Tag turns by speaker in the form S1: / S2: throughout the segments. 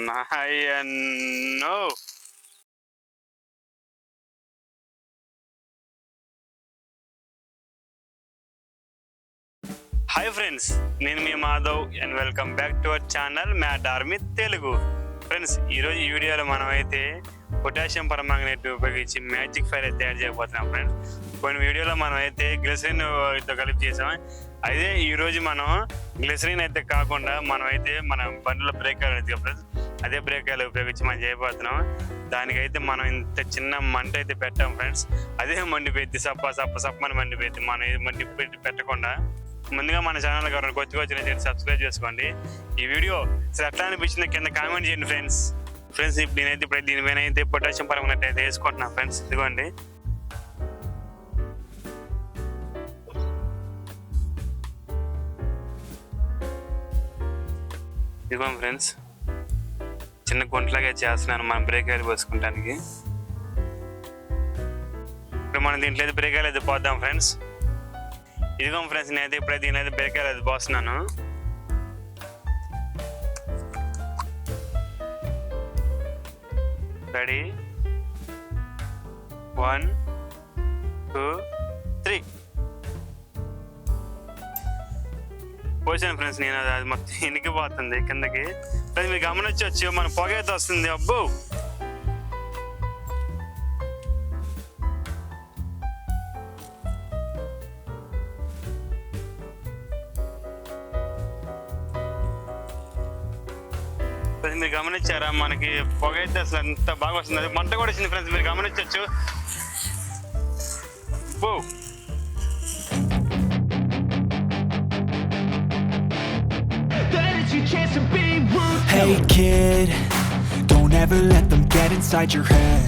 S1: నాయనో. Hi friends, నేను మీ Madhav and welcome back to our channel Mat Army Telugu. Friends, ఈరోజు ఈ వీడియోలో మనం అయితే పొటాషియం పర్మాంగనేట్ ఉపయోగించి మ్యాజిక్ ఫైర్ అయితే తయారు చేయబోతున్నాం ఫ్రెండ్స్. కొన్ని వీడియోలో మనం అయితే గ్లిసరిన్ తో కలిపి చేసాం. అదే ఈరోజు మనం గ్లిసరిన్ అయితే కాకుండా మనం అయితే మన బండిలో బ్రేక్ ఆయిల్ అయితే ఫ్రెండ్స్, అదే బ్రేక్ ఆయిల్ ఉపయోగించి మనం చేయబోతున్నాం. దానికైతే మనం ఇంత చిన్న మంట అయితే పెట్టాం ఫ్రెండ్స్. అదే మండిపోయింది, సప్పని మండిపోయింది. మనం మండి పెట్టకుండా ముందుగా మన ఛానల్ ఎవరైనా కొద్దిగా చేసి సబ్స్క్రైబ్ చేసుకోండి. ఈ వీడియో అసలు ఎట్లా అనిపించింది కింద కామెంట్ చేయండి ఫ్రెండ్స్. ఇప్పుడు నేనైతే ఇప్పుడు దీనిపైన అయితే పొటాషియం పర్మాంగనేట్ అయితే వేసుకుంటున్నాను ఫ్రెండ్స్. ఇదిగోండి, ఇదిగోండి ఫ్రెండ్స్, చిన్న గుంటలాగా చేస్తున్నాను మనం బ్రేక్ ఆయిల్ పోసుకుంటానికి. ఇప్పుడు మనం దీంట్లో అయితే బ్రేక్ ఆయిల్ అయితే పోద్దాం ఫ్రెండ్స్. ఇదిగో ఫ్రెండ్స్, నేనైతే ఇప్పుడైతే దీనైతే బ్రేక్ ఆయిల్ అయితే పోస్తున్నాను. రెడీ, 1 2 3 పోసాను ఫ్రెండ్స్. నేను అది మొత్తం ఇనికిపోతుంది కిందకి. ఫ్రెండ్స్, మీరు గమనించవచ్చు మన పొగ అయితే వస్తుంది. అబ్బో, మీరు గమనించారా? మనకి పొగ అయితే అసలు ఎంత బాగా వస్తుంది. అది మంట కూడా వచ్చింది ఫ్రెండ్స్, మీరు గమనించవచ్చు.
S2: Hey kid, don't ever let them get inside your head.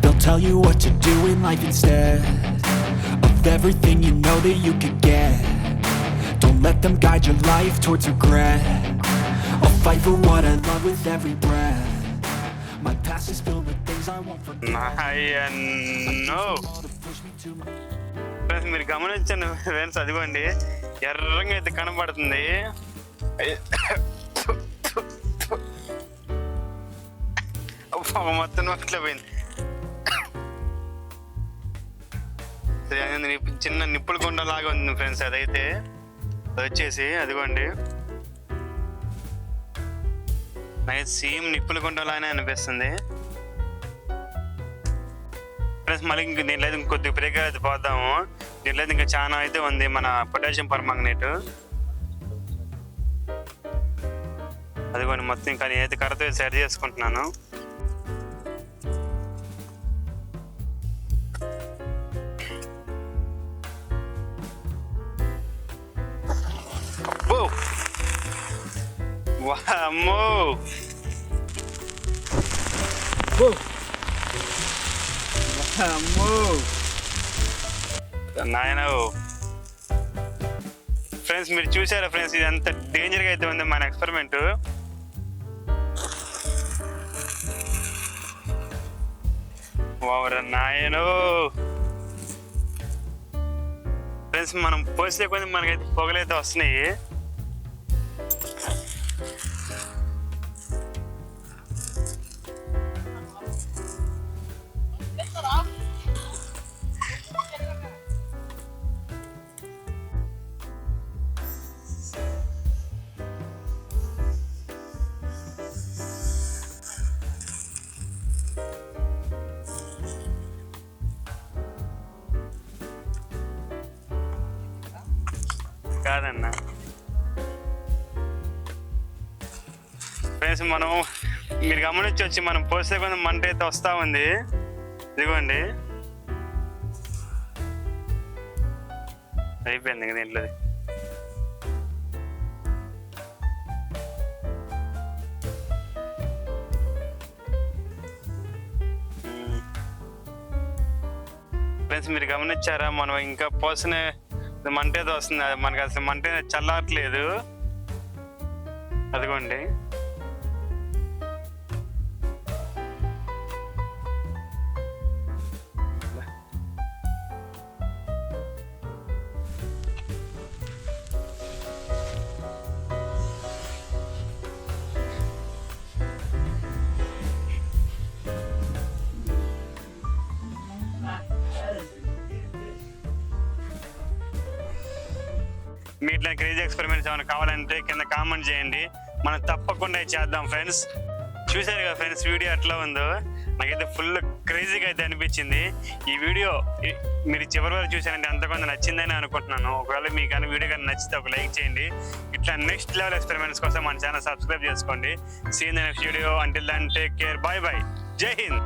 S2: They'll tell you what to do in life instead of everything you know that you could get. Don't let them guide your life towards regret. I'll fight for what I love with every breath. My past is filled with things I won't forget.
S1: Friends, మీరు గమనించండి friends, అదిగోండి ఎర్రంగా అయితే కనబడుతుంది. మొత్తం నోట్లో పోయింది. చిన్న నిప్పుల కొండ లాగా ఉంది ఫ్రెండ్స్. అదైతే అది వచ్చేసి అదిగోండి, నాకు సేమ్ నిప్పుల కొండలానే అనిపిస్తుంది ఫ్రెండ్స్. మళ్ళీ ఇంక దీంట్లో అయితే కొద్దిగా బ్రేక్ అయితే పోద్దాము. దీంట్లో అయితే ఇంకా చాలా అయితే ఉంది మన పొటాషియం పర్మాంగనేట్. అదిగోండి మొత్తం ఇంకా నేనైతే కర్రతో సెట్ చేసుకుంటున్నాను. వామ్మో, నాయన ఫ్రెండ్స్, మీరు చూసారా ఫ్రెండ్స్? ఇది ఎంత డేంజర్గా అయితే ఉంది మన ఎక్స్పెరిమెంట్. నాయనో ఫ్రెండ్స్, మనం పోసే కొంచెం మనకైతే పొగలైతే వస్తున్నాయి. కాదన్నా ఫ్రెండ్స్, మనం మీరు గమనించవచ్చు మనం పోస్తే కొంచెం మంట అయితే వస్తూ ఉంది. ఇదిగోండి, అయిపోయింది కదా దీంట్లో. ఫ్రెండ్స్, మీరు గమనించారా? మనం ఇంకా పోసిన మంట ఏదో వస్తుంది. మనకి అసలు మంట చల్లారట్లేదు. అదిగోండి, మీ ఇట్లా క్రేజీ ఎక్స్పెరిమెంట్స్ ఏమైనా కావాలంటే కింద కామెంట్ చేయండి, మనం తప్పకుండా చేద్దాం ఫ్రెండ్స్. చూశారు కదా ఫ్రెండ్స్ వీడియో ఎట్లా ఉందో, నాకైతే ఫుల్ క్రేజీగా అయితే అనిపించింది. ఈ వీడియో మీరు చివరి వరకు చూసారంటే అంతకొంత నచ్చిందని అనుకుంటున్నాను. ఒకవేళ మీకు కానీ వీడియో కానీ నచ్చితే ఒక లైక్ చేయండి. ఇట్లా నెక్స్ట్ లెవెల్ ఎక్స్పెరిమెంట్స్ కోసం మన ఛానల్ సబ్స్క్రైబ్ చేసుకోండి. See in the next video. Until then take care, bye bye, Jai Hind.